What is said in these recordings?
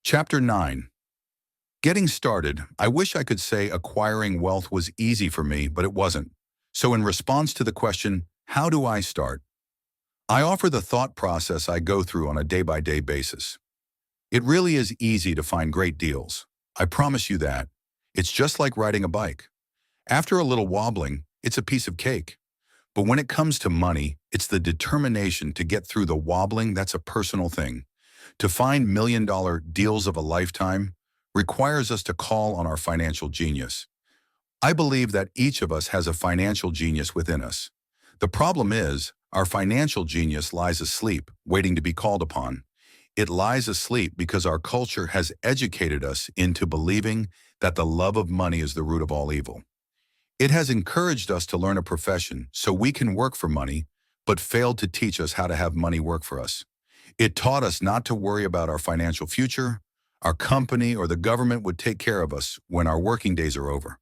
Chapter 9. Getting started. I wish I could say acquiring wealth was easy for me, but it wasn't. So in response to the question, how do I start? I offer the thought process I go through on a day-by-day basis. It really is easy to find great deals. I promise you that. It's just like riding a bike. After a little wobbling, it's a piece of cake. But when it comes to money, it's the determination to get through the wobbling that's a personal thing. To find million-dollar deals of a lifetime requires us to call on our financial genius. I believe that each of us has a financial genius within us. The problem is, our financial genius lies asleep, waiting to be called upon. It lies asleep because our culture has educated us into believing that the love of money is the root of all evil. It has encouraged us to learn a profession so we can work for money, but failed to teach us how to have money work for us. It taught us not to worry about our financial future. Our company or the government would take care of us when our working days are over.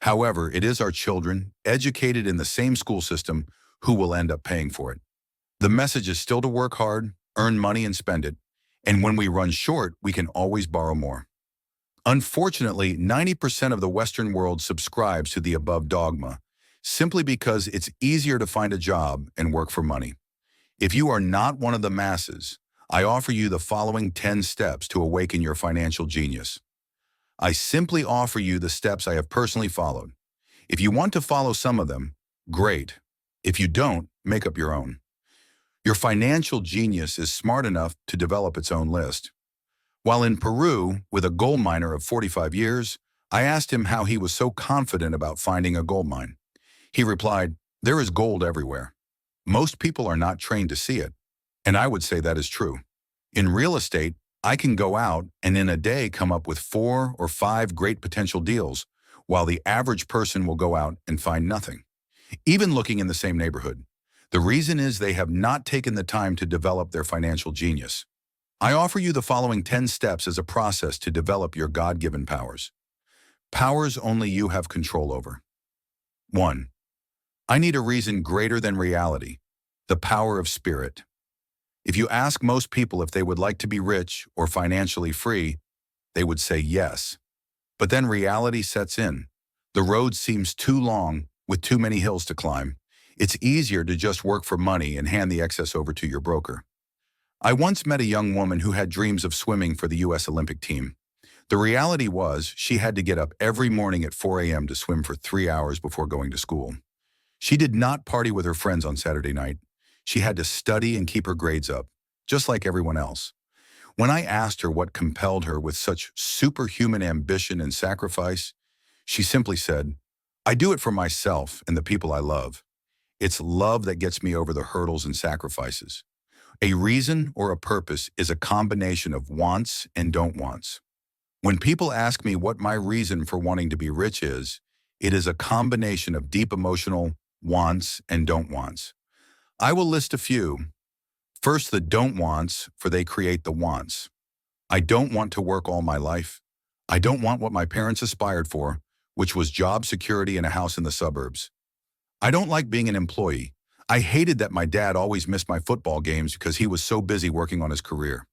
However, it is our children, educated in the same school system, who will end up paying for it. The message is still to work hard, earn money and spend it, and when we run short, we can always borrow more. Unfortunately, 90% of the Western world subscribes to the above dogma, simply because it's easier to find a job and work for money. If you are not one of the masses, I offer you the following 10 steps to awaken your financial genius. I simply offer you the steps I have personally followed. If you want to follow some of them, great. If you don't, make up your own. Your financial genius is smart enough to develop its own list. While in Peru with a gold miner of 45 years, I asked him how he was so confident about finding a gold mine. He replied, "There is gold everywhere. Most people are not trained to see it." And I would say that is true. In real estate, I can go out and in a day come up with 4 or 5 great potential deals, while the average person will go out and find nothing, even looking in the same neighborhood. The reason is they have not taken the time to develop their financial genius. I offer you the following 10 steps as a process to develop your God-given powers. Powers only you have control over. 1. I need a reason greater than reality, the power of spirit. If you ask most people if they would like to be rich or financially free, they would say yes. But then reality sets in. The road seems too long with too many hills to climb. It's easier to just work for money and hand the excess over to your broker. I once met a young woman who had dreams of swimming for the U.S. Olympic team. The reality was she had to get up every morning at 4 a.m. to swim for 3 hours before going to school. She did not party with her friends on Saturday night. She had to study and keep her grades up, just like everyone else. When I asked her what compelled her with such superhuman ambition and sacrifice, she simply said, "I do it for myself and the people I love. It's love that gets me over the hurdles and sacrifices." A reason or a purpose is a combination of wants and don't wants. When people ask me what my reason for wanting to be rich is, it is a combination of deep emotional wants and don't wants. I will list a few. First, the don't wants, for they create the wants. I don't want to work all my life. I don't want what my parents aspired for, which was job security and a house in the suburbs. I don't like being an employee. I hated that my dad always missed my football games because he was so busy working on his career.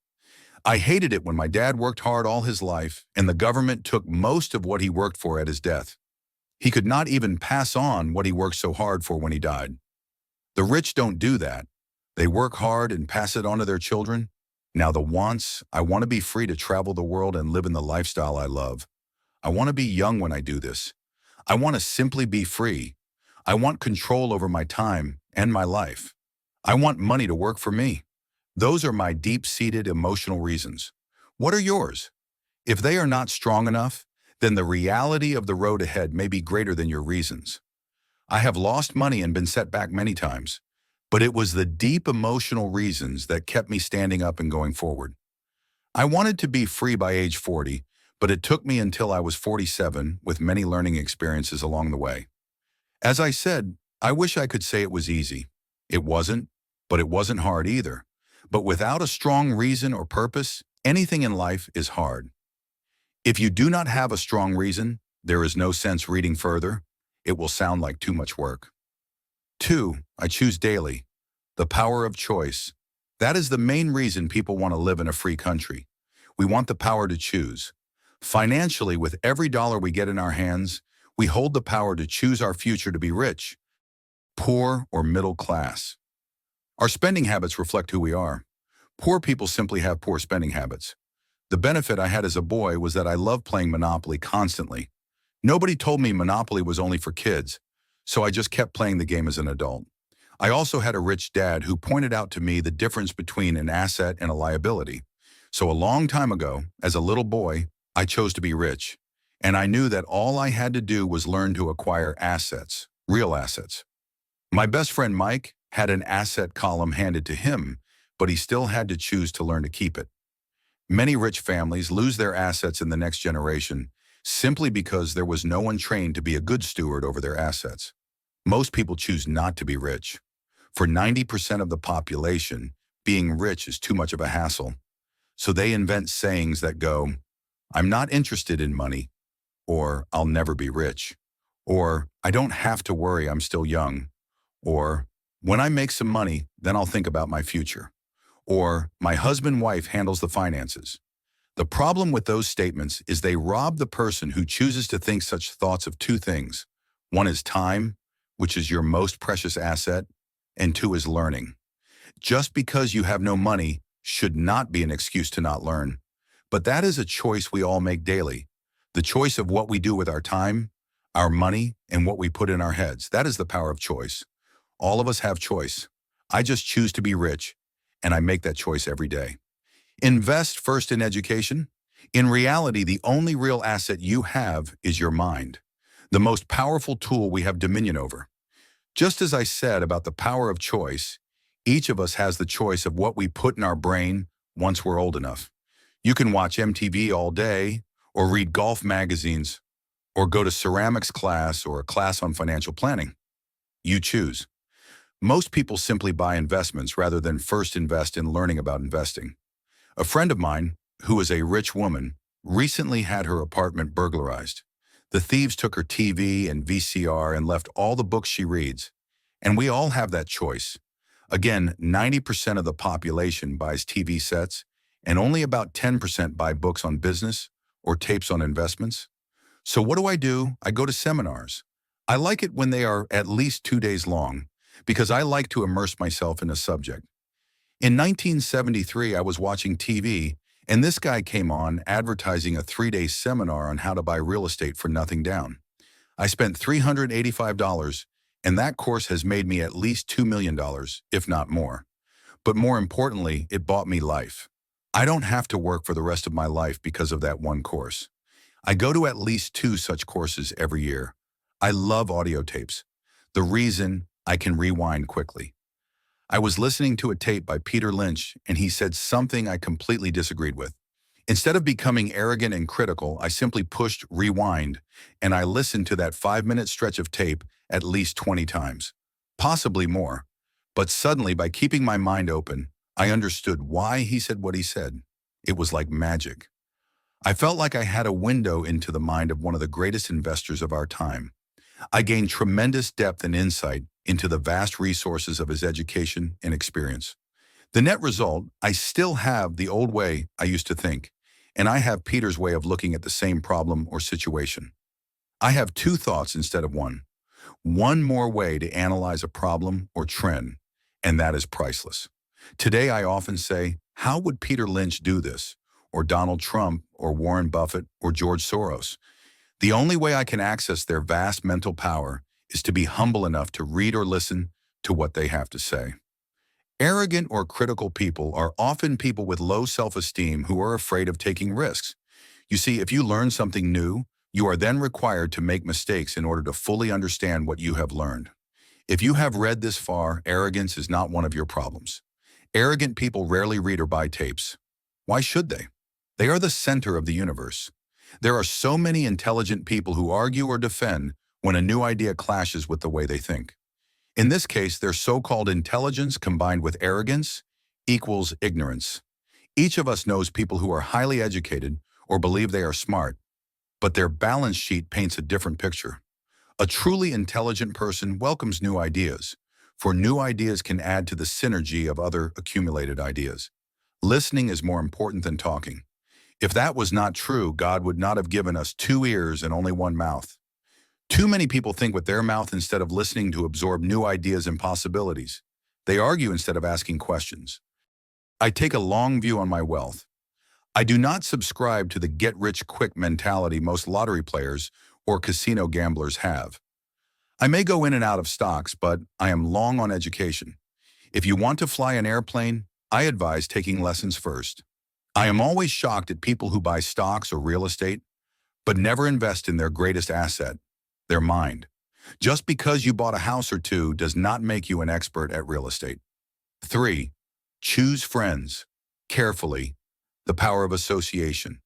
I hated it when my dad worked hard all his life and the government took most of what he worked for at his death. He could not even pass on what he worked so hard for when he died. The rich don't do that. They work hard and pass it on to their children. Now the wants, I want to be free to travel the world and live in the lifestyle I love. I want to be young when I do this. I want to simply be free. I want control over my time and my life. I want money to work for me. Those are my deep-seated emotional reasons. What are yours? If they are not strong enough, then the reality of the road ahead may be greater than your reasons. I have lost money and been set back many times, but it was the deep emotional reasons that kept me standing up and going forward. I wanted to be free by age 40, but it took me until I was 47 with many learning experiences along the way. As I said, I wish I could say it was easy. It wasn't, but it wasn't hard either. But without a strong reason or purpose, anything in life is hard. If you do not have a strong reason, there is no sense reading further. It will sound like too much work. 2, I choose daily. The power of choice. That is the main reason people want to live in a free country. We want the power to choose. Financially, with every dollar we get in our hands, we hold the power to choose our future to be rich, poor, or middle class. Our spending habits reflect who we are. Poor people simply have poor spending habits. The benefit I had as a boy was that I loved playing Monopoly constantly. Nobody told me Monopoly was only for kids, so I just kept playing the game as an adult. I also had a rich dad who pointed out to me the difference between an asset and a liability. So a long time ago, as a little boy, I chose to be rich. And I knew that all I had to do was learn to acquire assets, real assets. My best friend Mike had an asset column handed to him, but he still had to choose to learn to keep it. Many rich families lose their assets in the next generation simply because there was no one trained to be a good steward over their assets. Most people choose not to be rich. For 90% of the population, being rich is too much of a hassle. So they invent sayings that go, "I'm not interested in money," or "I'll never be rich," or "I don't have to worry, I'm still young," or "When I make some money, then I'll think about my future," or "My husband-wife handles the finances." The problem with those statements is they rob the person who chooses to think such thoughts of two things. One is time, which is your most precious asset, and two is learning. Just because you have no money should not be an excuse to not learn. But that is a choice we all make daily. The choice of what we do with our time, our money, and what we put in our heads. That is the power of choice. All of us have choice. I just choose to be rich, and I make that choice every day. Invest first in education. In reality, the only real asset you have is your mind, the most powerful tool we have dominion over. Just as I said about the power of choice, each of us has the choice of what we put in our brain once we're old enough. You can watch MTV all day, or read golf magazines, or go to ceramics class or a class on financial planning. You choose. Most people simply buy investments rather than first invest in learning about investing. A friend of mine, who is a rich woman, recently had her apartment burglarized. The thieves took her TV and VCR and left all the books she reads. And we all have that choice. Again, 90% of the population buys TV sets, and only about 10% buy books on business or tapes on investments. So what do? I go to seminars. I like it when they are at least 2 days long, because I like to immerse myself in a subject. In 1973, I was watching TV, and this guy came on advertising a 3-day seminar on how to buy real estate for nothing down. I spent $385, and that course has made me at least $2 million, if not more. But more importantly, it bought me life. I don't have to work for the rest of my life because of that one course. I go to at least 2 such courses every year. I love audio tapes. The reason I can rewind quickly. I was listening to a tape by Peter Lynch, and he said something I completely disagreed with. Instead of becoming arrogant and critical, I simply pushed rewind, and I listened to that 5-minute stretch of tape at least 20 times, possibly more. But suddenly, by keeping my mind open, I understood why he said what he said. It was like magic. I felt like I had a window into the mind of one of the greatest investors of our time. I gained tremendous depth and insight into the vast resources of his education and experience. The net result, I still have the old way I used to think, and I have Peter's way of looking at the same problem or situation. I have 2 thoughts instead of one. One more way to analyze a problem or trend, and that is priceless. Today I often say, how would Peter Lynch do this? Or Donald Trump, or Warren Buffett, or George Soros? The only way I can access their vast mental power is to be humble enough to read or listen to what they have to say. Arrogant or critical people are often people with low self-esteem who are afraid of taking risks. You see, if you learn something new, you are then required to make mistakes in order to fully understand what you have learned. If you have read this far, arrogance is not one of your problems. Arrogant people rarely read or buy tapes. Why should they? They are the center of the universe. There are so many intelligent people who argue or defend when a new idea clashes with the way they think. In this case, their so-called intelligence combined with arrogance equals ignorance. Each of us knows people who are highly educated or believe they are smart, but their balance sheet paints a different picture. A truly intelligent person welcomes new ideas, for new ideas can add to the synergy of other accumulated ideas. Listening is more important than talking. If that was not true, God would not have given us 2 ears and only one mouth. Too many people think with their mouth instead of listening to absorb new ideas and possibilities. They argue instead of asking questions. I take a long view on my wealth. I do not subscribe to the get-rich-quick mentality most lottery players or casino gamblers have. I may go in and out of stocks, but I am long on education. If you want to fly an airplane, I advise taking lessons first. I am always shocked at people who buy stocks or real estate, but never invest in their greatest asset, their mind. Just because you bought a house or two does not make you an expert at real estate. 3. Choose friends. Carefully. The power of association.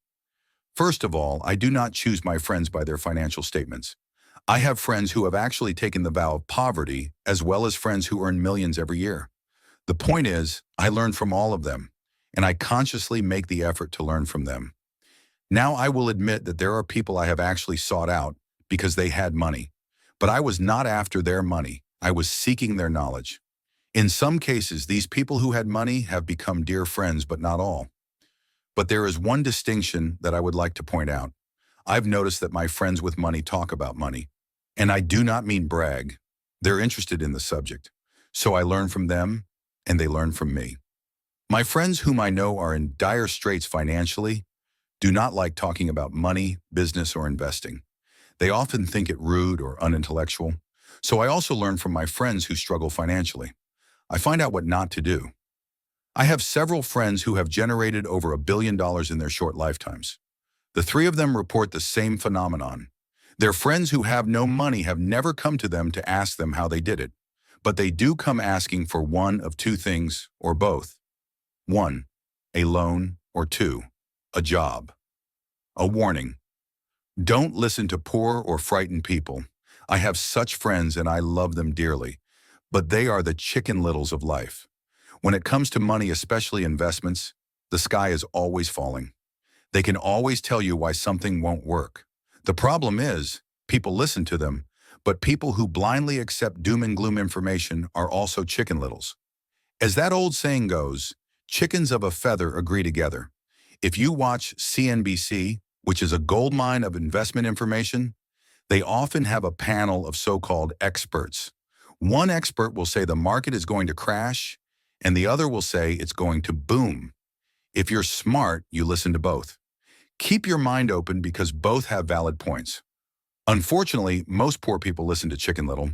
First of all, I do not choose my friends by their financial statements. I have friends who have actually taken the vow of poverty, as well as friends who earn millions every year. The point is, I learn from all of them, and I consciously make the effort to learn from them. Now I will admit that there are people I have actually sought out because they had money. But I was not after their money. I was seeking their knowledge. In some cases, these people who had money have become dear friends, but not all. But there is one distinction that I would like to point out. I've noticed that my friends with money talk about money. And I do not mean brag. They're interested in the subject. So I learn from them, and they learn from me. My friends whom I know are in dire straits financially do not like talking about money, business, or investing. They often think it rude or unintellectual. So I also learn from my friends who struggle financially. I find out what not to do. I have several friends who have generated over $1 billion in their short lifetimes. The 3 of them report the same phenomenon. Their friends who have no money have never come to them to ask them how they did it, but they do come asking for one of 2 things, or both. 1. A loan, or 2. A job. A warning. Don't listen to poor or frightened people. I have such friends and I love them dearly, but they are the chicken littles of life. When it comes to money, especially investments, the sky is always falling. They can always tell you why something won't work. The problem is, people listen to them, but people who blindly accept doom and gloom information are also chicken littles. As that old saying goes, chickens of a feather agree together. If you watch CNBC, which is a goldmine of investment information, they often have a panel of so-called experts. One expert will say the market is going to crash, and the other will say it's going to boom. If you're smart, you listen to both. Keep your mind open because both have valid points. Unfortunately, most poor people listen to Chicken Little.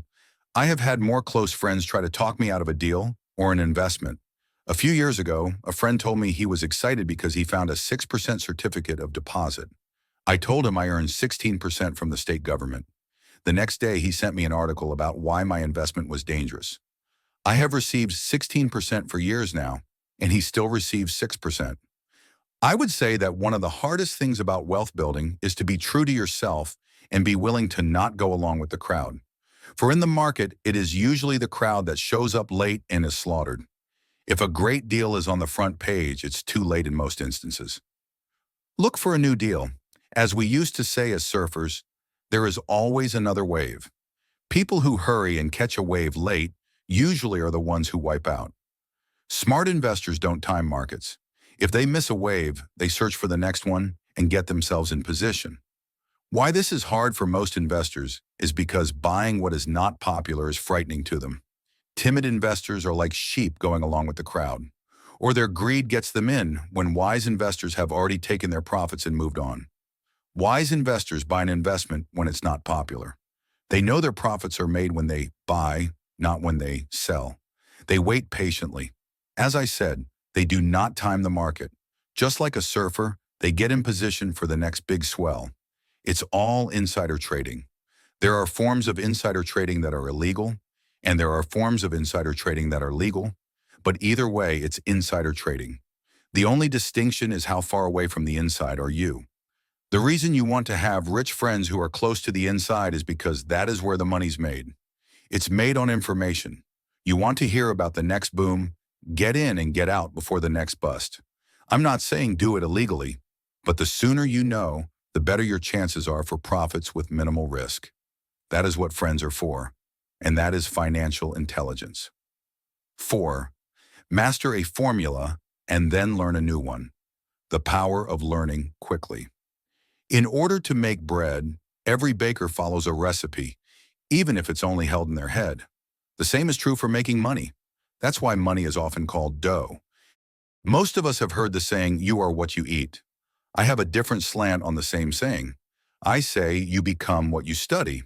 I have had more close friends try to talk me out of a deal or an investment. A few years ago, a friend told me he was excited because he found a 6% certificate of deposit. I told him I earned 16% from the state government. The next day, he sent me an article about why my investment was dangerous. I have received 16% for years now, and he still receives 6%. I would say that one of the hardest things about wealth building is to be true to yourself and be willing to not go along with the crowd. For in the market, it is usually the crowd that shows up late and is slaughtered. If a great deal is on the front page, it's too late in most instances. Look for a new deal. As we used to say as surfers, there is always another wave. People who hurry and catch a wave late usually are the ones who wipe out. Smart investors don't time markets. If they miss a wave, they search for the next one and get themselves in position. Why this is hard for most investors is because buying what is not popular is frightening to them. Timid investors are like sheep going along with the crowd, or their greed gets them in when wise investors have already taken their profits and moved on. Wise investors buy an investment when it's not popular. They know their profits are made when they buy, not when they sell. They wait patiently. As I said, they do not time the market. Just like a surfer, they get in position for the next big swell. It's all insider trading. There are forms of insider trading that are illegal, and there are forms of insider trading that are legal, but either way, it's insider trading. The only distinction is how far away from the inside are you. The reason you want to have rich friends who are close to the inside is because that is where the money's made. It's made on information. You want to hear about the next boom, get in and get out before the next bust. I'm not saying do it illegally, but the sooner you know, the better your chances are for profits with minimal risk. That is what friends are for, and that is financial intelligence. 4. Master a formula and then learn a new one. The power of learning quickly. In order to make bread, every baker follows a recipe, even if it's only held in their head. The same is true for making money. That's why money is often called dough. Most of us have heard the saying, "You are what you eat." I have a different slant on the same saying. I say, "You become what you study."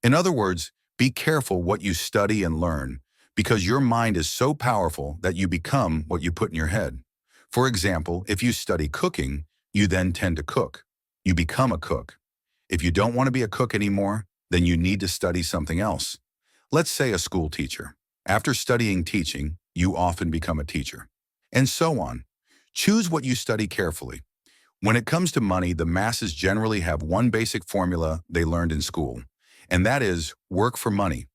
In other words, be careful what you study and learn, because your mind is so powerful that you become what you put in your head. For example, if you study cooking, you then tend to cook. You become a cook. If you don't want to be a cook anymore, then you need to study something else. Let's say a school teacher. After studying teaching, you often become a teacher. And so on. Choose what you study carefully. When it comes to money, the masses generally have one basic formula they learned in school, and that is work for money.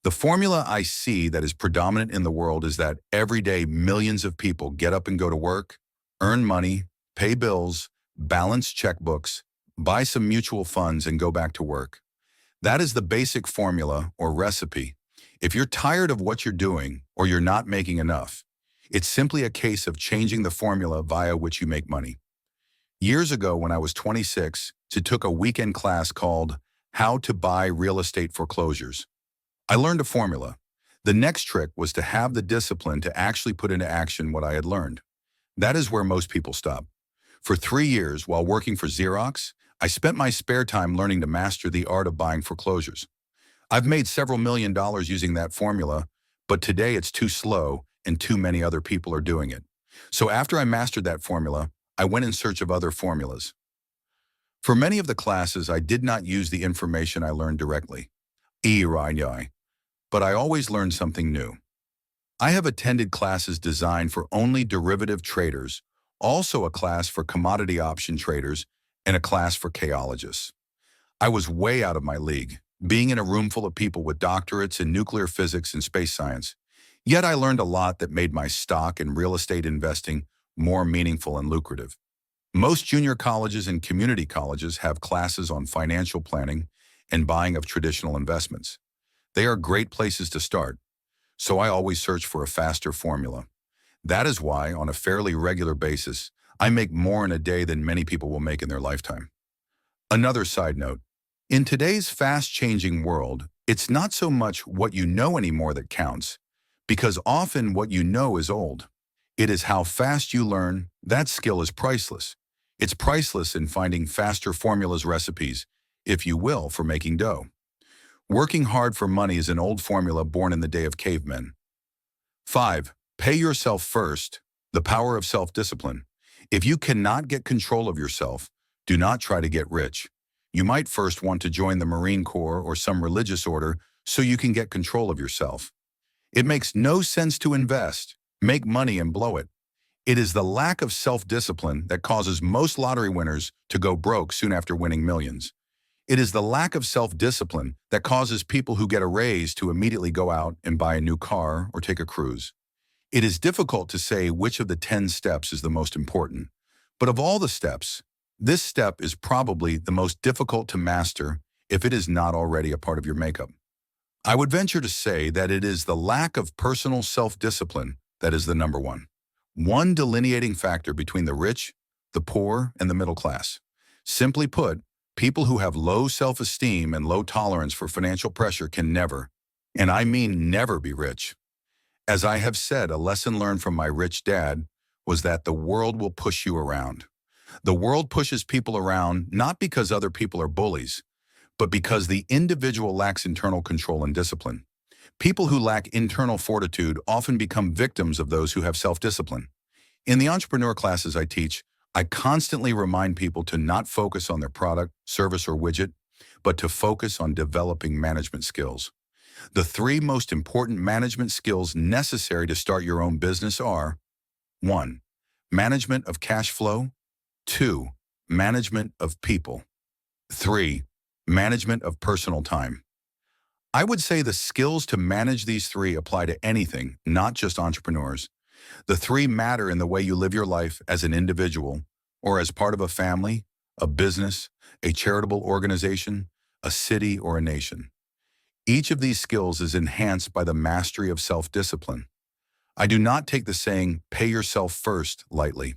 The formula I see that is predominant in the world is that every day millions of people get up and go to work, earn money, pay bills, balance checkbooks, buy some mutual funds, and go back to work. That is the basic formula or recipe. If you're tired of what you're doing or you're not making enough, it's simply a case of changing the formula via which you make money. Years ago, when I was 26, I took a weekend class called How to Buy Real Estate Foreclosures. I learned a formula. The next trick was to have the discipline to actually put into action what I had learned. That is where most people stop. For 3 years, while working for Xerox, I spent my spare time learning to master the art of buying foreclosures. I've made several $1 million using that formula, but today it's too slow and too many other people are doing it. So after I mastered that formula, I went in search of other formulas. For many of the classes, I did not use the information I learned directly. But I always learned something new. I have attended classes designed for only derivative traders, also a class for commodity option traders, and a class for chaologists. I was way out of my league, being in a room full of people with doctorates in nuclear physics and space science. Yet I learned a lot that made my stock and real estate investing more meaningful and lucrative. Most junior colleges and community colleges have classes on financial planning and buying of traditional investments. They are great places to start, so I always search for a faster formula. That is why, on a fairly regular basis, I make more in a day than many people will make in their lifetime. Another side note, in today's fast-changing world, it's not so much what you know anymore that counts, because often what you know is old. It is how fast you learn. That skill is priceless. It's priceless in finding faster formulas, recipes, if you will, for making dough. Working hard for money is an old formula born in the day of cavemen. 5. Pay yourself first. The power of self-discipline. If you cannot get control of yourself, do not try to get rich. You might first want to join the Marine Corps or some religious order so you can get control of yourself. It makes no sense to invest, make money, and blow it. It is the lack of self-discipline that causes most lottery winners to go broke soon after winning millions. It is the lack of self-discipline that causes people who get a raise to immediately go out and buy a new car or take a cruise. It is difficult to say which of the 10 steps is the most important. But of all the steps, this step is probably the most difficult to master if it is not already a part of your makeup. I would venture to say that it is the lack of personal self-discipline that is the number one delineating factor between the rich, the poor, and the middle class. Simply put, people who have low self-esteem and low tolerance for financial pressure can never, and I mean never, be rich. As I have said, a lesson learned from my rich dad was that the world will push you around. The world pushes people around not because other people are bullies, but because the individual lacks internal control and discipline. People who lack internal fortitude often become victims of those who have self-discipline. In the entrepreneur classes I teach, I constantly remind people to not focus on their product, service, or widget, but to focus on developing management skills. The 3 most important management skills necessary to start your own business are: 1. Management of cash flow. 2. Management of people. 3. Management of personal time. I would say the skills to manage these 3 apply to anything, not just entrepreneurs. The 3 matter in the way you live your life as an individual, or as part of a family, a business, a charitable organization, a city, or a nation. Each of these skills is enhanced by the mastery of self-discipline. I do not take the saying, "pay yourself first," lightly.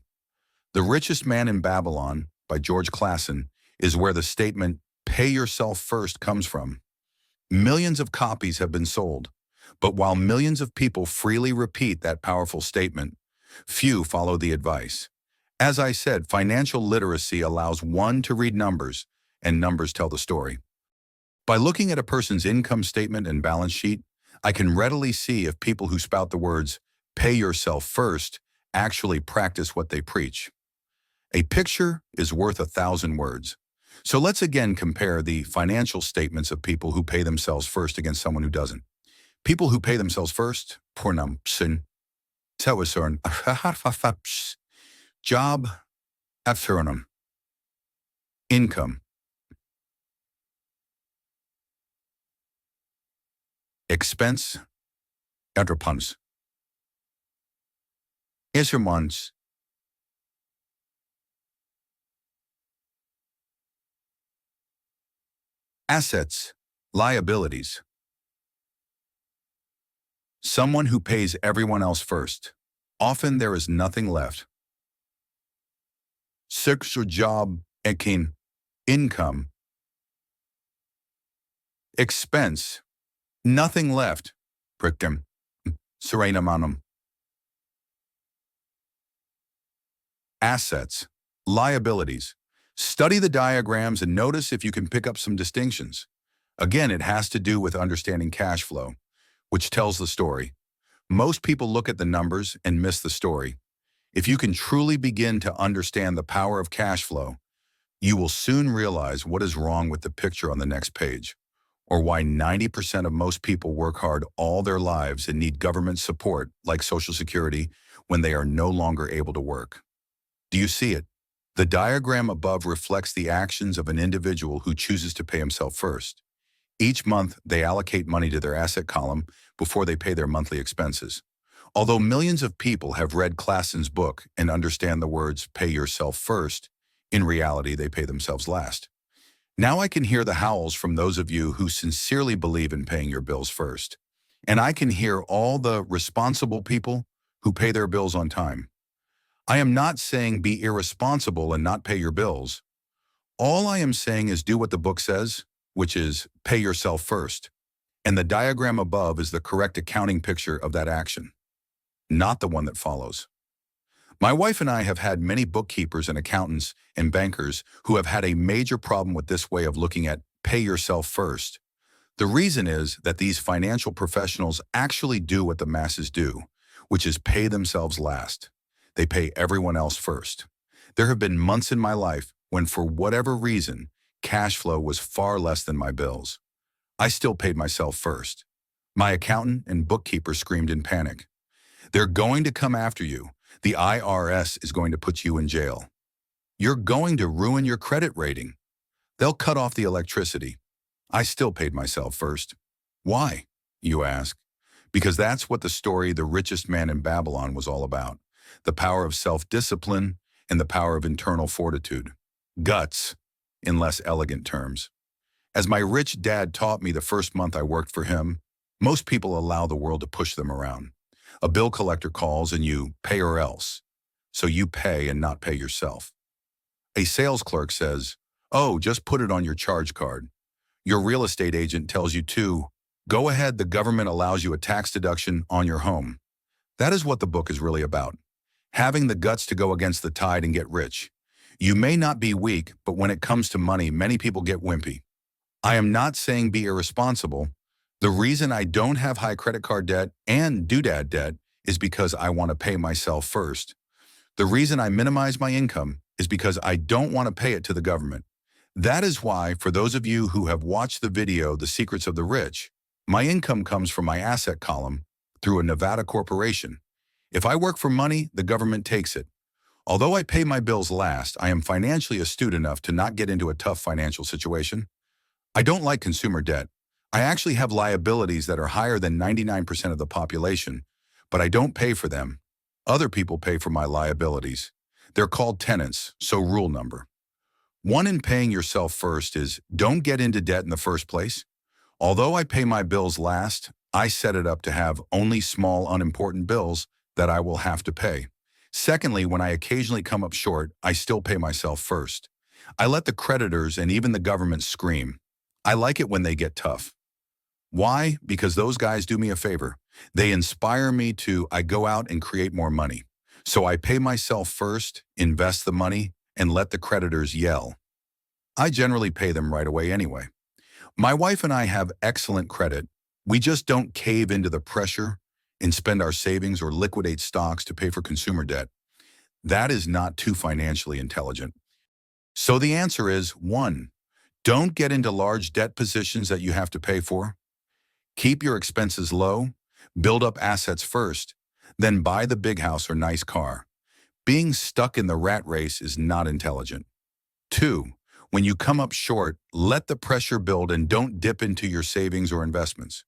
The Richest Man in Babylon by George Clason is where the statement, "Pay yourself first" comes from. Millions of copies have been sold, but while millions of people freely repeat that powerful statement, few follow the advice. As I said, financial literacy allows one to read numbers, and numbers tell the story. By looking at a person's income statement and balance sheet, I can readily see if people who spout the words, "pay yourself first," actually practice what they preach. A picture is worth 1,000 words. So let's again compare the financial statements of people who pay themselves first against someone who doesn't. People who pay themselves first, pornamsin, tewasurn, job, afernum, income, expense, entrepreneurs, instruments, assets, liabilities. Someone who pays everyone else first. Often there is nothing left. Sexual job, ekin, income, expense, nothing left. Prictum, serenamanum. Assets, liabilities. Study the diagrams and notice if you can pick up some distinctions. Again, it has to do with understanding cash flow, which tells the story. Most people look at the numbers and miss the story. If you can truly begin to understand the power of cash flow, you will soon realize what is wrong with the picture on the next page, or why 90% of most people work hard all their lives and need government support, like Social Security, when they are no longer able to work. Do you see it? The diagram above reflects the actions of an individual who chooses to pay himself first. Each month, they allocate money to their asset column before they pay their monthly expenses. Although millions of people have read Clason's book and understand the words "pay yourself first," in reality, they pay themselves last. Now I can hear the howls from those of you who sincerely believe in paying your bills first. And I can hear all the responsible people who pay their bills on time. I am not saying be irresponsible and not pay your bills. All I am saying is do what the book says, which is pay yourself first. And the diagram above is the correct accounting picture of that action, not the one that follows. My wife and I have had many bookkeepers and accountants and bankers who have had a major problem with this way of looking at pay yourself first. The reason is that these financial professionals actually do what the masses do, which is pay themselves last. They pay everyone else first. There have been months in my life when, for whatever reason, cash flow was far less than my bills. I still paid myself first. My accountant and bookkeeper screamed in panic. They're going to come after you. The IRS is going to put you in jail. You're going to ruin your credit rating. They'll cut off the electricity. I still paid myself first. Why, you ask? Because that's what the story The Richest Man in Babylon was all about. The power of self-discipline and the power of internal fortitude. Guts, in less elegant terms. As my rich dad taught me the first month I worked for him, most people allow the world to push them around. A bill collector calls and you pay or else. So you pay and not pay yourself. A sales clerk says, "Oh, just put it on your charge card." Your real estate agent tells you to, "Go ahead, the government allows you a tax deduction on your home." That is what the book is really about. Having the guts to go against the tide and get rich. You may not be weak, but when it comes to money, many people get wimpy. I am not saying be irresponsible. The reason I don't have high credit card debt and doodad debt is because I want to pay myself first. The reason I minimize my income is because I don't want to pay it to the government. That is why, for those of you who have watched the video, The Secrets of the Rich, my income comes from my asset column through a Nevada corporation. If I work for money, the government takes it. Although I pay my bills last, I am financially astute enough to not get into a tough financial situation. I don't like consumer debt. I actually have liabilities that are higher than 99% of the population, but I don't pay for them. Other people pay for my liabilities. They're called tenants, so rule number one in paying yourself first is don't get into debt in the first place. Although I pay my bills last, I set it up to have only small, unimportant bills that I will have to pay. Secondly, when I occasionally come up short, I still pay myself first. I let the creditors and even the government scream. I like it when they get tough. Why? Because those guys do me a favor. They inspire me to, I go out and create more money. So I pay myself first, invest the money, and let the creditors yell. I generally pay them right away anyway. My wife and I have excellent credit. We just don't cave into the pressure and spend our savings or liquidate stocks to pay for consumer debt. That is not too financially intelligent. So the answer is 1. Don't get into large debt positions that you have to pay for. Keep your expenses low, build up assets first, then buy the big house or nice car. Being stuck in the rat race is not intelligent. 2. When you come up short, let the pressure build and don't dip into your savings or investments.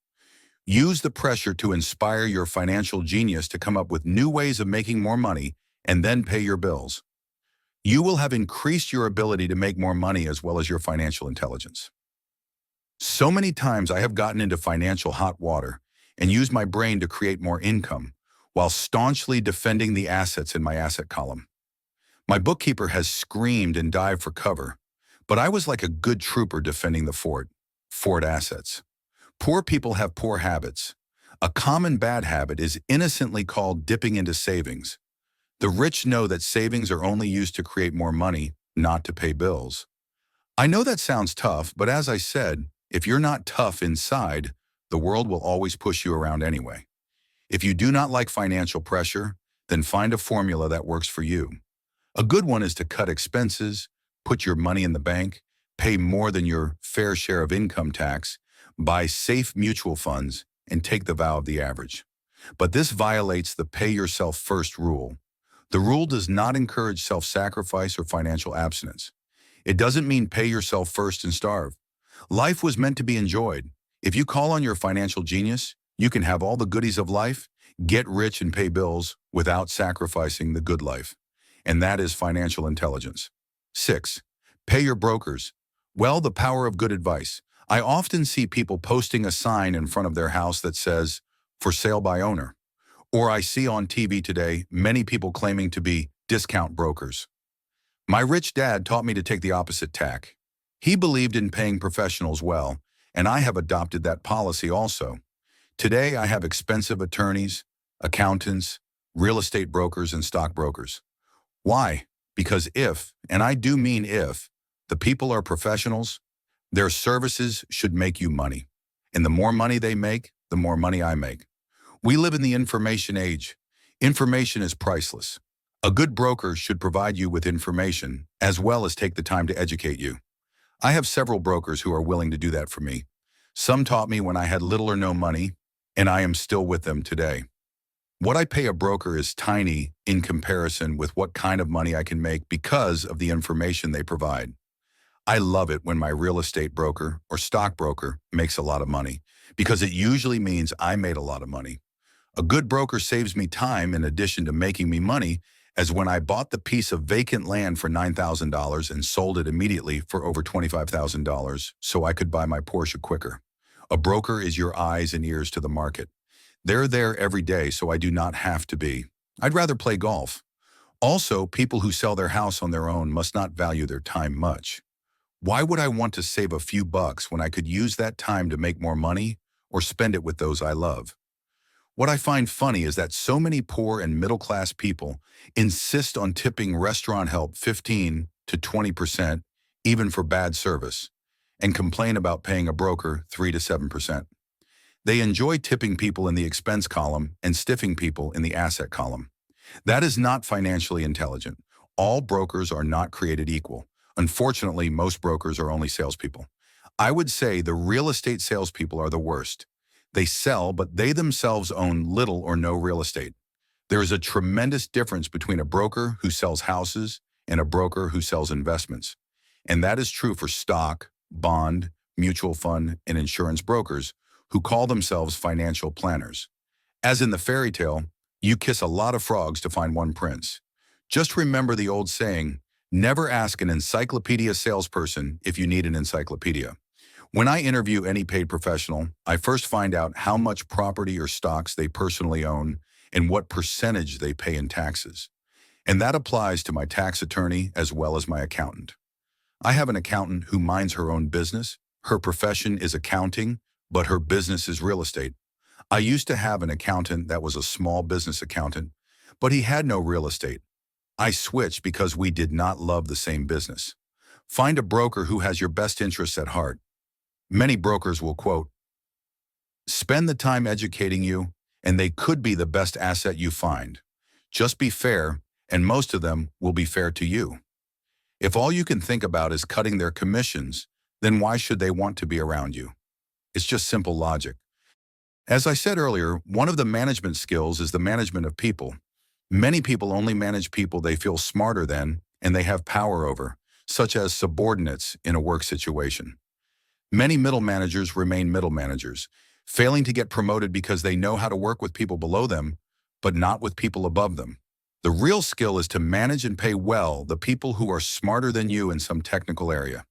Use the pressure to inspire your financial genius to come up with new ways of making more money and then pay your bills. You will have increased your ability to make more money as well as your financial intelligence. So many times I have gotten into financial hot water and used my brain to create more income while staunchly defending the assets in my asset column. My bookkeeper has screamed and dived for cover, but I was like a good trooper defending the fort assets. Poor people have poor habits. A common bad habit is innocently called dipping into savings. The rich know that savings are only used to create more money, not to pay bills. I know that sounds tough, but as I said, if you're not tough inside, the world will always push you around anyway. If you do not like financial pressure, then find a formula that works for you. A good one is to cut expenses, put your money in the bank, pay more than your fair share of income tax, buy safe mutual funds, and take the vow of the average. But this violates the pay yourself first rule. The rule does not encourage self-sacrifice or financial abstinence. It doesn't mean pay yourself first and starve. Life was meant to be enjoyed. If you call on your financial genius, you can have all the goodies of life, get rich and pay bills without sacrificing the good life. And that is financial intelligence. 6. Pay your brokers. Well, the power of good advice. I often see people posting a sign in front of their house that says, "For sale by owner." Or I see on TV today many people claiming to be discount brokers. My rich dad taught me to take the opposite tack. He believed in paying professionals well, and I have adopted that policy also. Today, I have expensive attorneys, accountants, real estate brokers, and stockbrokers. Why? Because if, and I do mean if, the people are professionals, their services should make you money. And the more money they make, the more money I make. We live in the information age. Information is priceless. A good broker should provide you with information as well as take the time to educate you. I have several brokers who are willing to do that for me. Some taught me when I had little or no money, and I am still with them today. What I pay a broker is tiny in comparison with what kind of money I can make because of the information they provide. I love it when my real estate broker or stockbroker makes a lot of money because it usually means I made a lot of money. A good broker saves me time in addition to making me money, as when I bought the piece of vacant land for $9,000 and sold it immediately for over $25,000 so I could buy my Porsche quicker. A broker is your eyes and ears to the market. They're there every day, so I do not have to be. I'd rather play golf. Also, people who sell their house on their own must not value their time much. Why would I want to save a few bucks when I could use that time to make more money or spend it with those I love? What I find funny is that so many poor and middle-class people insist on tipping restaurant help 15 to 20%, even for bad service, and complain about paying a broker 3 to 7%. They enjoy tipping people in the expense column and stiffing people in the asset column. That is not financially intelligent. All brokers are not created equal. Unfortunately, most brokers are only salespeople. I would say the real estate salespeople are the worst. They sell, but they themselves own little or no real estate. There is a tremendous difference between a broker who sells houses and a broker who sells investments. And that is true for stock, bond, mutual fund, and insurance brokers who call themselves financial planners. As in the fairy tale, you kiss a lot of frogs to find one prince. Just remember the old saying, never ask an encyclopedia salesperson if you need an encyclopedia. When I interview any paid professional, I first find out how much property or stocks they personally own and what percentage they pay in taxes. And that applies to my tax attorney as well as my accountant. I have an accountant who minds her own business. Her profession is accounting, but her business is real estate. I used to have an accountant that was a small business accountant, but he had no real estate. I switched because we did not love the same business. Find a broker who has your best interests at heart. Many brokers will quote, "Spend the time educating you, and they could be the best asset you find. Just be fair, and most of them will be fair to you." If all you can think about is cutting their commissions, then why should they want to be around you? It's just simple logic. As I said earlier, one of the management skills is the management of people. Many people only manage people they feel smarter than and they have power over, such as subordinates in a work situation. Many middle managers remain middle managers, failing to get promoted because they know how to work with people below them, but not with people above them. The real skill is to manage and pay well the people who are smarter than you in some technical area.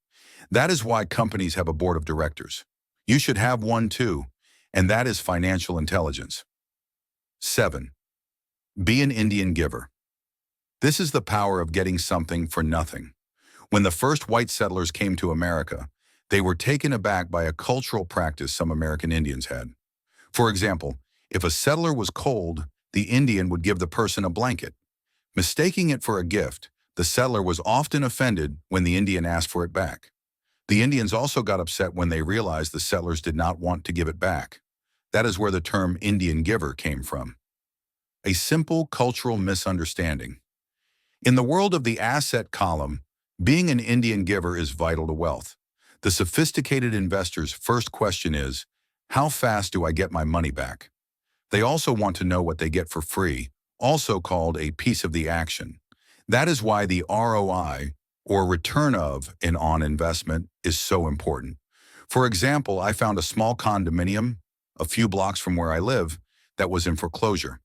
That is why companies have a board of directors. You should have one too, and that is financial intelligence. 7. Be an Indian giver. This is the power of getting something for nothing. When the first white settlers came to America, they were taken aback by a cultural practice some American Indians had. For example, if a settler was cold, the Indian would give the person a blanket. Mistaking it for a gift, the settler was often offended when the Indian asked for it back. The Indians also got upset when they realized the settlers did not want to give it back. That is where the term Indian giver came from. A simple cultural misunderstanding. In the world of the asset column, being an Indian giver is vital to wealth. The sophisticated investor's first question is, how fast do I get my money back? They also want to know what they get for free, also called a piece of the action. That is why the ROI, or return of an on investment, is so important. For example, I found a small condominium a few blocks from where I live that was in foreclosure.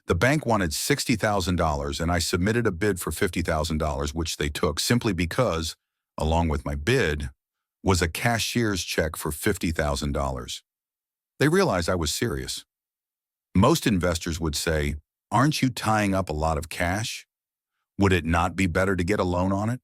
The bank wanted $60,000 and I submitted a bid for $50,000, which they took simply because, along with my bid, was a cashier's check for $50,000. They realized I was serious. Most investors would say, "Aren't you tying up a lot of cash? Would it not be better to get a loan on it?"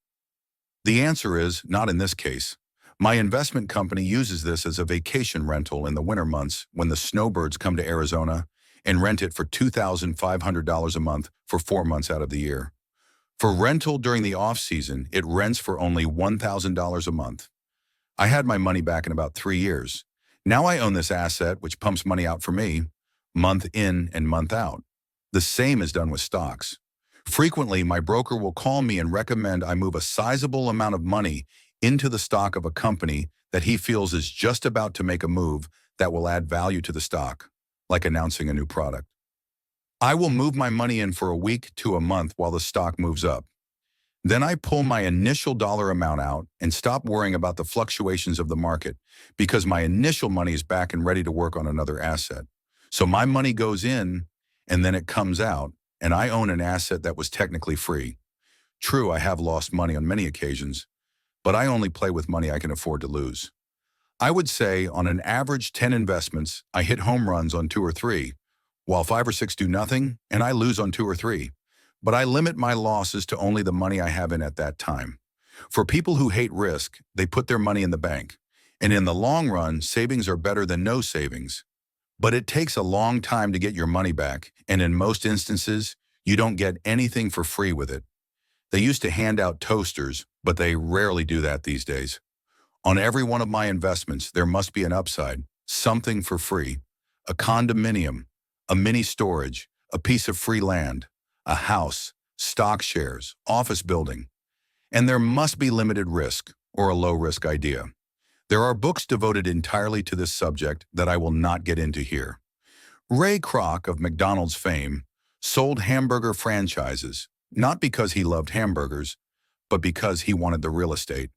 The answer is, not in this case. My investment company uses this as a vacation rental in the winter months when the snowbirds come to Arizona and rent it for $2,500 a month for 4 months out of the year. For rental during the off-season, it rents for only $1,000 a month. I had my money back in about 3 years. Now I own this asset, which pumps money out for me, month in and month out. The same is done with stocks. Frequently, my broker will call me and recommend I move a sizable amount of money into the stock of a company that he feels is just about to make a move that will add value to the stock, like announcing a new product. I will move my money in for a week to a month while the stock moves up. Then I pull my initial dollar amount out and stop worrying about the fluctuations of the market because my initial money is back and ready to work on another asset. So my money goes in and then it comes out, and I own an asset that was technically free. True, I have lost money on many occasions, but I only play with money I can afford to lose. I would say on an average 10 investments, I hit home runs on 2 or 3, while 5 or 6 do nothing, and I lose on 2 or 3. But I limit my losses to only the money I have in at that time. For people who hate risk, they put their money in the bank. And in the long run, savings are better than no savings. But it takes a long time to get your money back, and in most instances, you don't get anything for free with it. They used to hand out toasters, but they rarely do that these days. On every one of my investments, there must be an upside, something for free. A condominium, a mini storage, a piece of free land, a house, stock shares, office building. And there must be limited risk, or a low-risk idea. There are books devoted entirely to this subject that I will not get into here. Ray Kroc of McDonald's fame sold hamburger franchises, not because he loved hamburgers, but because he wanted the real estate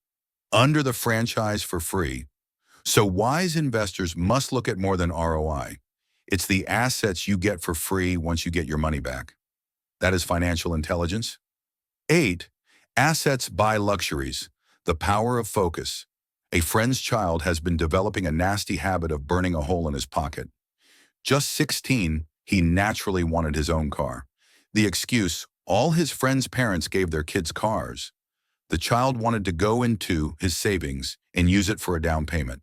under the franchise for free. So wise investors must look at more than ROI. It's the assets you get for free once you get your money back. That is financial intelligence. 8. Assets buy luxuries. The power of focus. A friend's child has been developing a nasty habit of burning a hole in his pocket. Just 16, he naturally wanted his own car. The excuse, All his friends' parents gave their kids cars. The child wanted to go into his savings and use it for a down payment.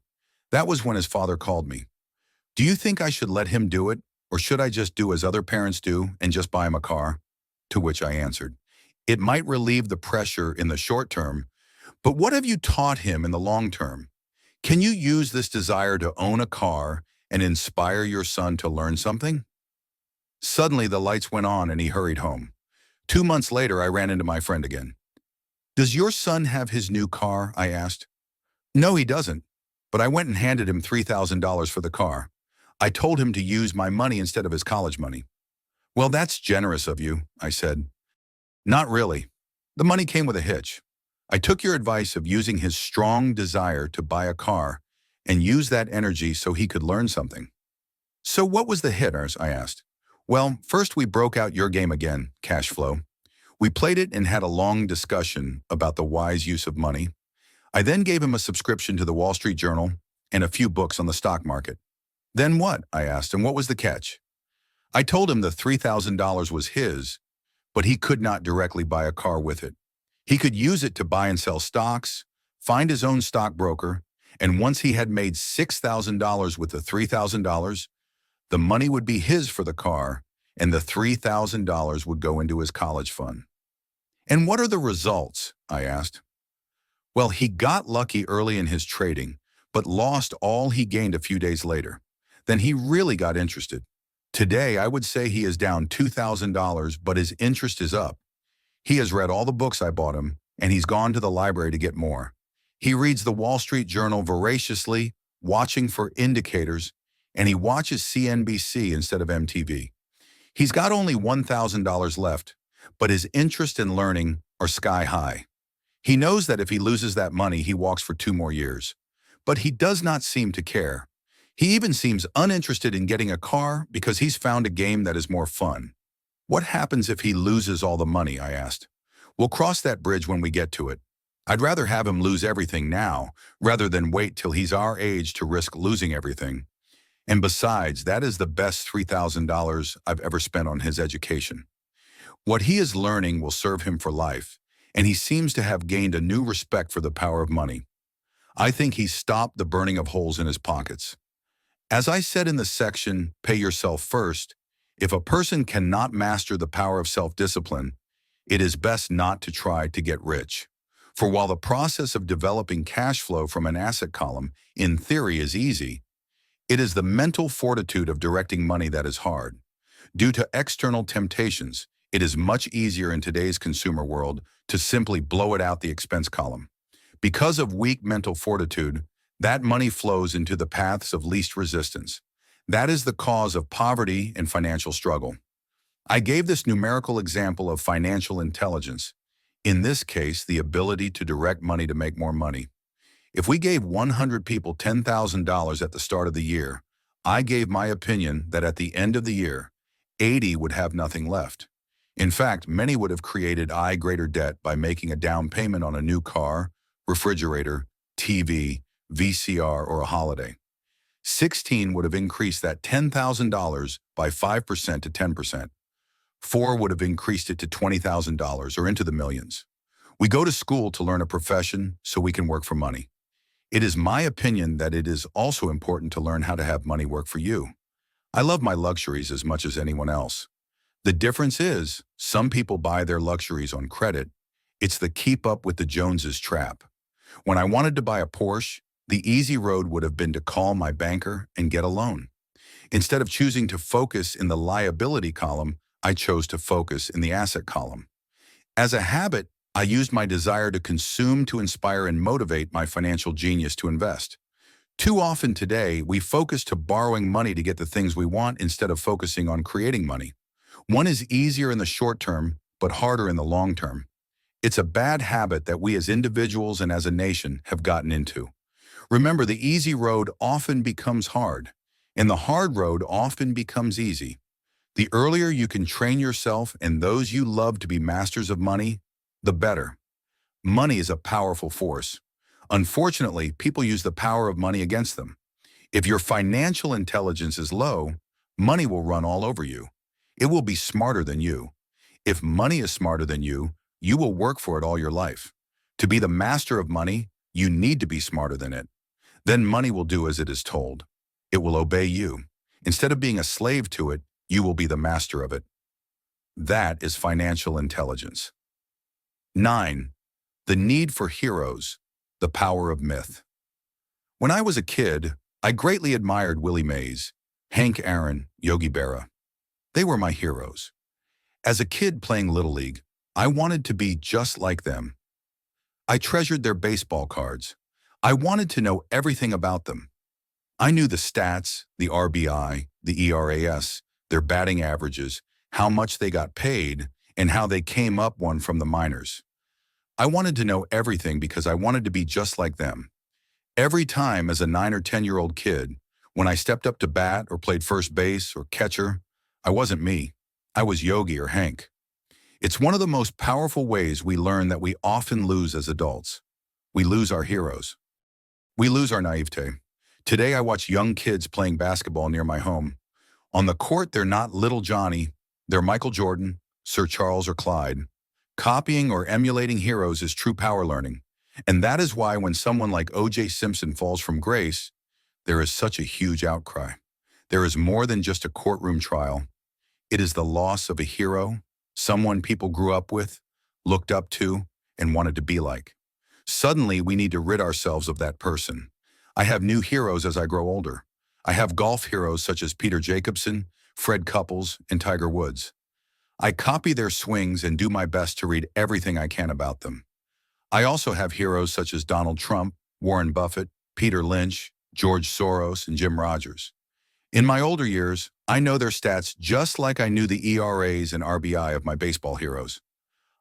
That was when his father called me. Do you think I should let him do it, or should I just do as other parents do and just buy him a car? To which I answered, it might relieve the pressure in the short term, but what have you taught him in the long term? Can you use this desire to own a car and inspire your son to learn something? Suddenly the lights went on and he hurried home. 2 months later, I ran into my friend again. Does your son have his new car? I asked. No, he doesn't, but I went and handed him $3,000 for the car. I told him to use my money instead of his college money. Well, that's generous of you, I said. Not really. The money came with a hitch. I took your advice of using his strong desire to buy a car and use that energy so he could learn something. So what was the hit, I asked. Well, first we broke out your game again, cash flow. We played it and had a long discussion about the wise use of money. I then gave him a subscription to the Wall Street Journal and a few books on the stock market. Then what? I asked, and what was the catch? I told him the $3,000 was his, but he could not directly buy a car with it. He could use it to buy and sell stocks, find his own stockbroker, and once he had made $6,000 with the $3,000, the money would be his for the car, and the $3,000 would go into his college fund. And what are the results? I asked. Well, he got lucky early in his trading, but lost all he gained a few days later. Then he really got interested. Today, I would say he is down $2,000, but his interest is up. He has read all the books I bought him, and he's gone to the library to get more. He reads the Wall Street Journal voraciously, watching for indicators, and he watches CNBC instead of MTV. He's got only $1,000 left, but his interest in learning are sky high. He knows that if he loses that money, he walks for 2 more years. But he does not seem to care. He even seems uninterested in getting a car because he's found a game that is more fun. What happens if he loses all the money? I asked. We'll cross that bridge when we get to it. I'd rather have him lose everything now rather than wait till he's our age to risk losing everything. And besides, that is the best $3,000 I've ever spent on his education. What he is learning will serve him for life, and he seems to have gained a new respect for the power of money. I think he's stopped the burning of holes in his pockets. As I said in the section, Pay Yourself First, if a person cannot master the power of self-discipline, it is best not to try to get rich. For while the process of developing cash flow from an asset column, in theory, is easy, it is the mental fortitude of directing money that is hard. Due to external temptations, it is much easier in today's consumer world to simply blow it out the expense column. Because of weak mental fortitude, that money flows into the paths of least resistance. That is the cause of poverty and financial struggle. I gave this numerical example of financial intelligence. In this case, the ability to direct money to make more money. If we gave 100 people $10,000 at the start of the year, I gave my opinion that at the end of the year, 80 would have nothing left. In fact, many would have created greater debt by making a down payment on a new car, refrigerator, TV, VCR, or a holiday. 16 would have increased that $10,000 by 5% to 10%. 4 would have increased it to $20,000 or into the millions. We go to school to learn a profession so we can work for money. It is my opinion that it is also important to learn how to have money work for you. I love my luxuries as much as anyone else. The difference is, some people buy their luxuries on credit. It's the keep up with the Joneses trap. When I wanted to buy a Porsche, the easy road would have been to call my banker and get a loan. Instead of choosing to focus in the liability column, I chose to focus in the asset column. As a habit, I used my desire to consume to inspire and motivate my financial genius to invest. Too often today, we focus to borrowing money to get the things we want instead of focusing on creating money. One is easier in the short term, but harder in the long term. It's a bad habit that we as individuals and as a nation have gotten into. Remember, the easy road often becomes hard, and the hard road often becomes easy. The earlier you can train yourself and those you love to be masters of money, the better. Money is a powerful force. Unfortunately, people use the power of money against them. If your financial intelligence is low, money will run all over you. It will be smarter than you. If money is smarter than you will work for it all your life. To be the master of money, you need to be smarter than it. Then money will do as it is told. It will obey you. Instead of being a slave to it, you will be the master of it. That is financial intelligence. 9. The need for heroes, the power of myth. When I was a kid, I greatly admired Willie Mays, Hank Aaron, Yogi Berra. They were my heroes. As a kid playing Little League, I wanted to be just like them. I treasured their baseball cards. I wanted to know everything about them. I knew the stats, the RBI, the ERAS, their batting averages, how much they got paid, and how they came up one from the minors. I wanted to know everything because I wanted to be just like them. Every time as a 9 or 10-year-old kid, when I stepped up to bat or played first base or catcher, I wasn't me. I was Yogi or Hank. It's one of the most powerful ways we learn that we often lose as adults. We lose our heroes. We lose our naivete. Today I watch young kids playing basketball near my home. On the court, they're not little Johnny. They're Michael Jordan, Sir Charles, or Clyde. Copying or emulating heroes is true power learning. And that is why when someone like O.J. Simpson falls from grace, there is such a huge outcry. There is more than just a courtroom trial. It is the loss of a hero, someone people grew up with, looked up to, and wanted to be like. Suddenly, we need to rid ourselves of that person. I have new heroes as I grow older. I have golf heroes such as Peter Jacobsen, Fred Couples, and Tiger Woods. I copy their swings and do my best to read everything I can about them. I also have heroes such as Donald Trump, Warren Buffett, Peter Lynch, George Soros, and Jim Rogers. In my older years, I know their stats just like I knew the ERAs and RBI of my baseball heroes.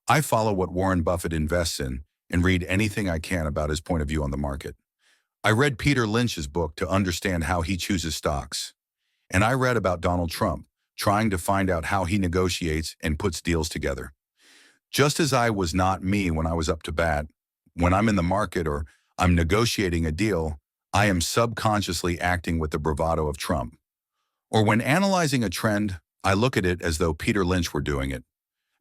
I follow what Warren Buffett invests in and read anything I can about his point of view on the market. I read Peter Lynch's book to understand how he chooses stocks. And I read about Donald Trump, trying to find out how he negotiates and puts deals together. Just as I was not me when I was up to bat, when I'm in the market or I'm negotiating a deal, I am subconsciously acting with the bravado of Trump. Or when analyzing a trend, I look at it as though Peter Lynch were doing it.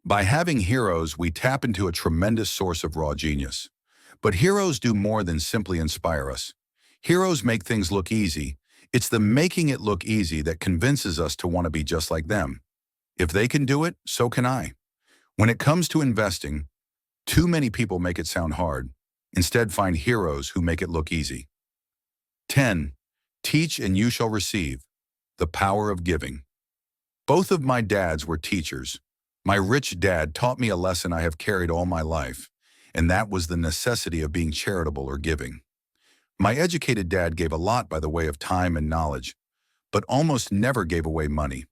By having heroes, we tap into a tremendous source of raw genius. But heroes do more than simply inspire us. Heroes make things look easy. It's the making it look easy that convinces us to want to be just like them. If they can do it, so can I. When it comes to investing, too many people make it sound hard. Instead, find heroes who make it look easy. 10. Teach and you shall receive. The power of giving. Both of my dads were teachers. My rich dad taught me a lesson I have carried all my life, and that was the necessity of being charitable or giving. My educated dad gave a lot by the way of time and knowledge, but almost never gave away money.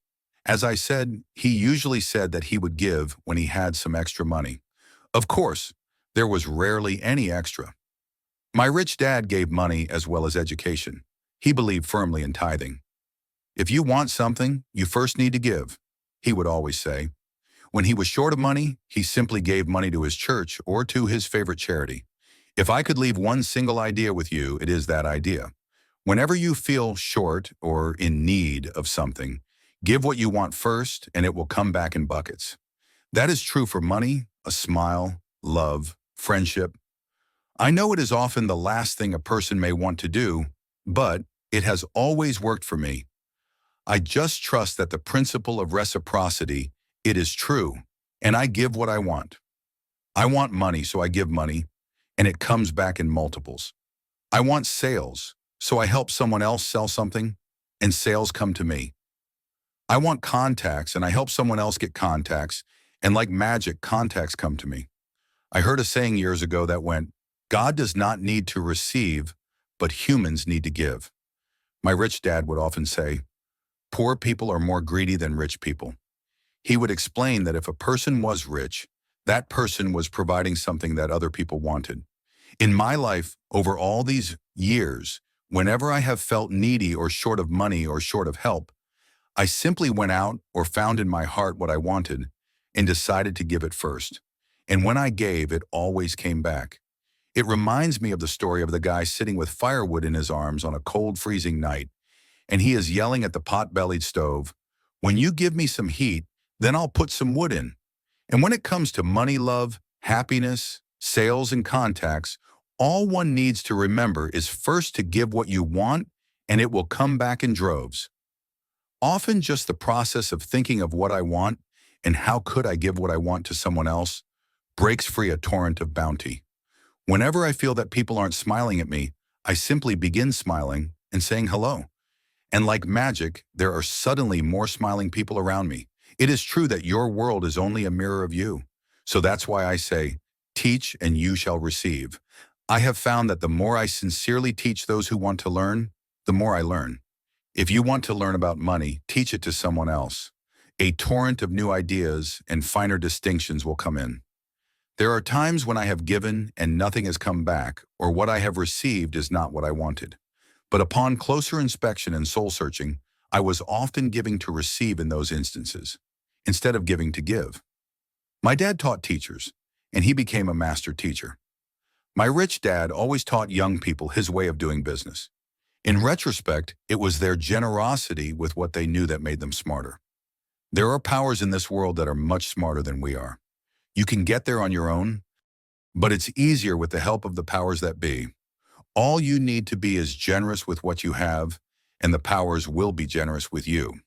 As I said, he usually said that he would give when he had some extra money. Of course, there was rarely any extra. My rich dad gave money as well as education. He believed firmly in tithing. If you want something, you first need to give, he would always say. When he was short of money, he simply gave money to his church or to his favorite charity. If I could leave one single idea with you, it is that idea. Whenever you feel short or in need of something, give what you want first and it will come back in buckets. That is true for money, a smile, love, friendship. I know it is often the last thing a person may want to do, but it has always worked for me. I just trust that the principle of reciprocity, it is true, and I give what I want. I want money, so I give money, and it comes back in multiples. I want sales, so I help someone else sell something, and sales come to me. I want contacts, and I help someone else get contacts, and like magic, contacts come to me. I heard a saying years ago that went, God does not need to receive, but humans need to give. My rich dad would often say, poor people are more greedy than rich people. He would explain that if a person was rich, that person was providing something that other people wanted. In my life, over all these years, whenever I have felt needy or short of money or short of help, I simply went out or found in my heart what I wanted and decided to give it first. And when I gave, it always came back. It reminds me of the story of the guy sitting with firewood in his arms on a cold, freezing night, and he is yelling at the pot-bellied stove, when you give me some heat, then I'll put some wood in. And when it comes to money, love, happiness, sales, and contacts, all one needs to remember is first to give what you want, and it will come back in droves. Often just the process of thinking of what I want and how could I give what I want to someone else breaks free a torrent of bounty. Whenever I feel that people aren't smiling at me, I simply begin smiling and saying hello. And like magic, there are suddenly more smiling people around me. It is true that your world is only a mirror of you. So that's why I say, teach and you shall receive. I have found that the more I sincerely teach those who want to learn, the more I learn. If you want to learn about money, teach it to someone else. A torrent of new ideas and finer distinctions will come in. There are times when I have given and nothing has come back, or what I have received is not what I wanted. But upon closer inspection and soul-searching, I was often giving to receive in those instances, instead of giving to give. My dad taught teachers, and he became a master teacher. My rich dad always taught young people his way of doing business. In retrospect, it was their generosity with what they knew that made them smarter. There are powers in this world that are much smarter than we are. You can get there on your own, but it's easier with the help of the powers that be. All you need to be is generous with what you have, and the powers will be generous with you.